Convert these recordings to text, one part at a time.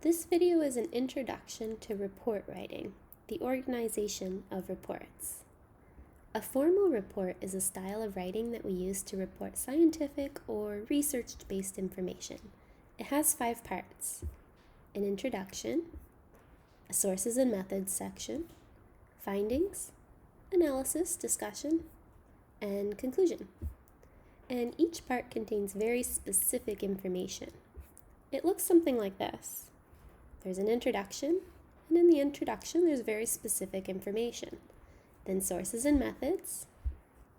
This video is an introduction to report writing, the organization of reports. A formal report is a style of writing that we use to report scientific or research-based information. It has 5 parts: an introduction, a sources and methods section, findings, analysis, discussion, and conclusion. And each part contains very specific information. It looks something like this. There's an introduction, and in the introduction there's very specific information. Then sources and methods,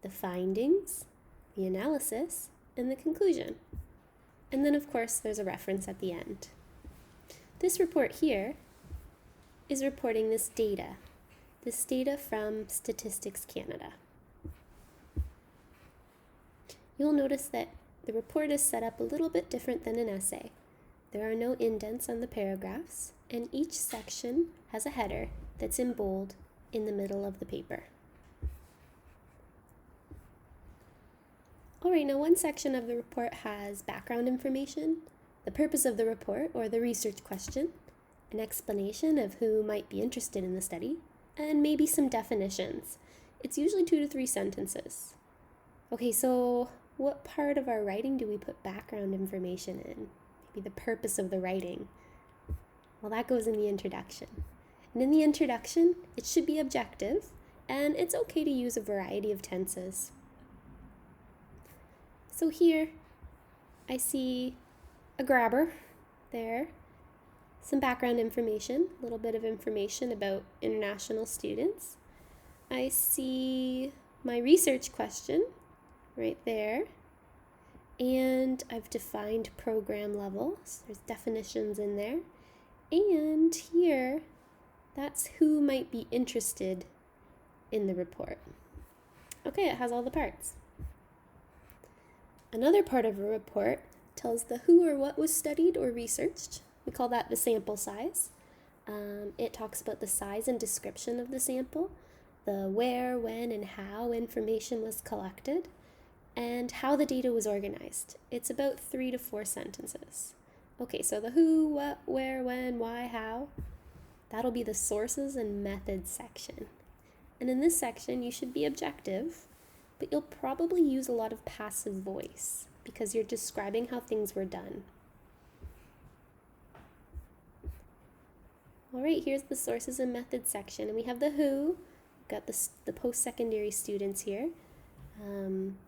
the findings, the analysis, and the conclusion. And then of course there's a reference at the end. This report here is reporting this data from Statistics Canada. You'll notice that the report is set up a little bit different than an essay. There are no indents on the paragraphs, and each section has a header that's in bold in the middle of the paper. Alright, now one section of the report has background information, the purpose of the report or the research question, an explanation of who might be interested in the study, and maybe some definitions. It's usually 2 to 3 sentences. Okay, so what part of our writing do we put background information in? Maybe the purpose of the writing. Well, that goes in the introduction. And in the introduction, it should be objective, and it's okay to use a variety of tenses. So here, I see a grabber there, some background information, a little bit of information about international students. I see my research question right there, and I've defined program levels. There's definitions in there. And here, that's who might be interested in the report. Okay, it has all the parts. Another part of a report tells the who or what was studied or researched. We call that the sample size. It talks about the size and description of the sample, the where, when, and how information was collected, and how the data was organized. It's about 3 to 4 sentences. Okay, so the who, what, where, when, why, how, that'll be the sources and methods section. And in this section, you should be objective, but you'll probably use a lot of passive voice because you're describing how things were done. All right, here's the sources and methods section, and we have the who. We've got the post-secondary students here,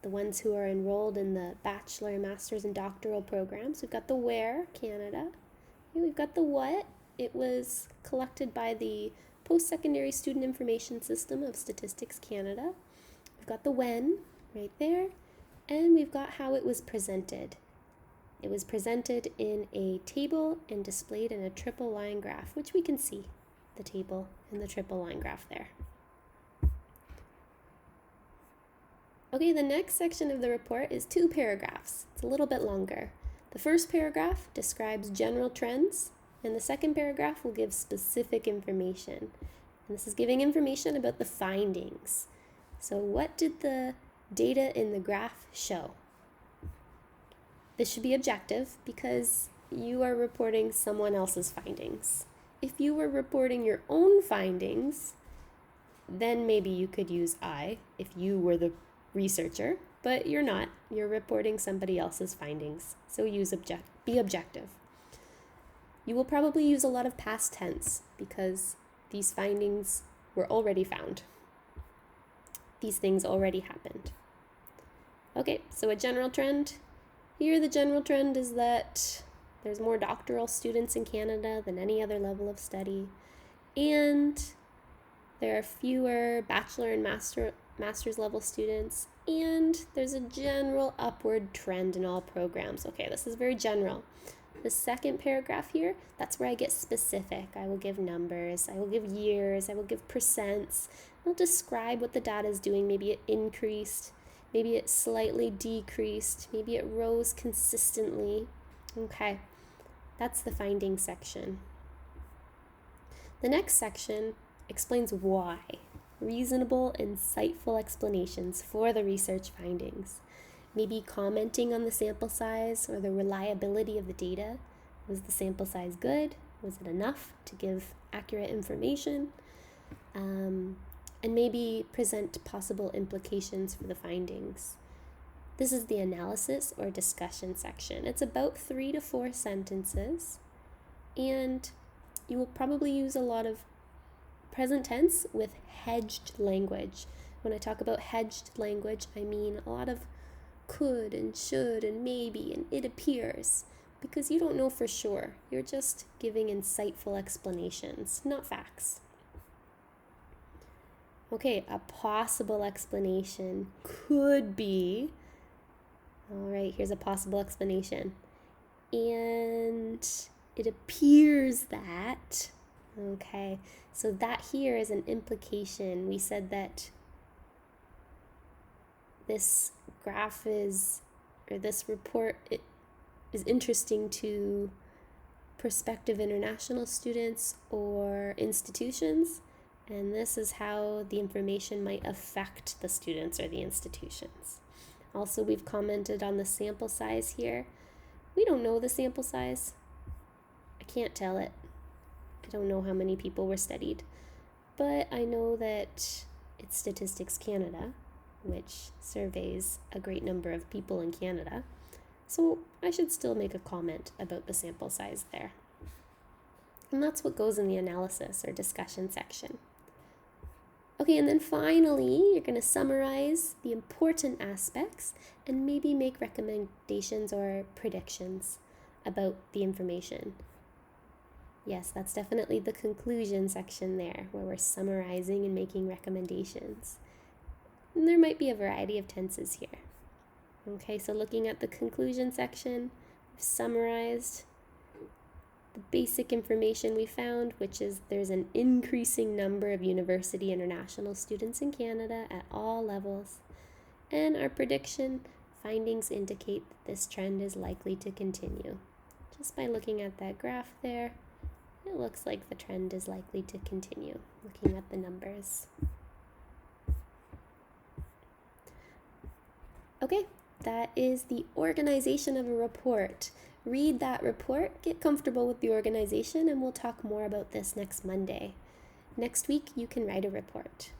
the ones who are enrolled in the bachelor, master's, and doctoral programs. We've got the where, Canada. Okay, we've got the what. It was collected by the Post-Secondary Student Information System of Statistics Canada. We've got the when right there, and we've got how it was presented. It was presented in a table and displayed in a triple line graph, which we can see the table and the triple line graph there. Okay, the next section of the report is 2 paragraphs. It's a little bit longer. The first paragraph describes general trends, and the second paragraph will give specific information. And this is giving information about the findings. So what did the data in the graph show? This should be objective because you are reporting someone else's findings. If you were reporting your own findings, then maybe you could use I if you were the researcher, but you're not. You're reporting somebody else's findings. So be objective. You will probably use a lot of past tense because these findings were already found. These things already happened. Okay, so a general trend. Here the general trend is that there's more doctoral students in Canada than any other level of study, and there are fewer bachelor and master's level students, and there's a general upward trend in all programs. Okay, this is very general. The second paragraph here, that's where I get specific. I will give numbers, I will give years, I will give percents. I'll describe what the data is doing. Maybe it increased, maybe it slightly decreased, maybe it rose consistently. Okay, that's the findings section. The next section explains why. Reasonable, insightful explanations for the research findings. Maybe commenting on the sample size or the reliability of the data. Was the sample size good? Was it enough to give accurate information? And maybe present possible implications for the findings. This is the analysis or discussion section. It's about 3 to 4 sentences, and you will probably use a lot of present tense with hedged language. When I talk about hedged language, I mean a lot of could and should and maybe and it appears, because you don't know for sure. You're just giving insightful explanations, not facts. Okay, a possible explanation could be, all right, here's a possible explanation. And it appears that, okay, so that here is an implication. We said that this graph is, or this report is interesting to prospective international students or institutions. And this is how the information might affect the students or the institutions. Also, we've commented on the sample size here. We don't know the sample size. I can't tell it. I don't know how many people were studied. But I know that it's Statistics Canada, which surveys a great number of people in Canada. So I should still make a comment about the sample size there. And that's what goes in the analysis or discussion section. Okay, and then finally, you're going to summarize the important aspects and maybe make recommendations or predictions about the information. Yes, that's definitely the conclusion section there, where we're summarizing and making recommendations. And there might be a variety of tenses here. Okay, so looking at the conclusion section, we've summarized the basic information we found, which is there's an increasing number of university international students in Canada at all levels. And our prediction findings indicate that this trend is likely to continue. Just by looking at that graph there, it looks like the trend is likely to continue, looking at the numbers. Okay, that is the organization of a report. Read that report, get comfortable with the organization, and we'll talk more about this next Monday. Next week, you can write a report.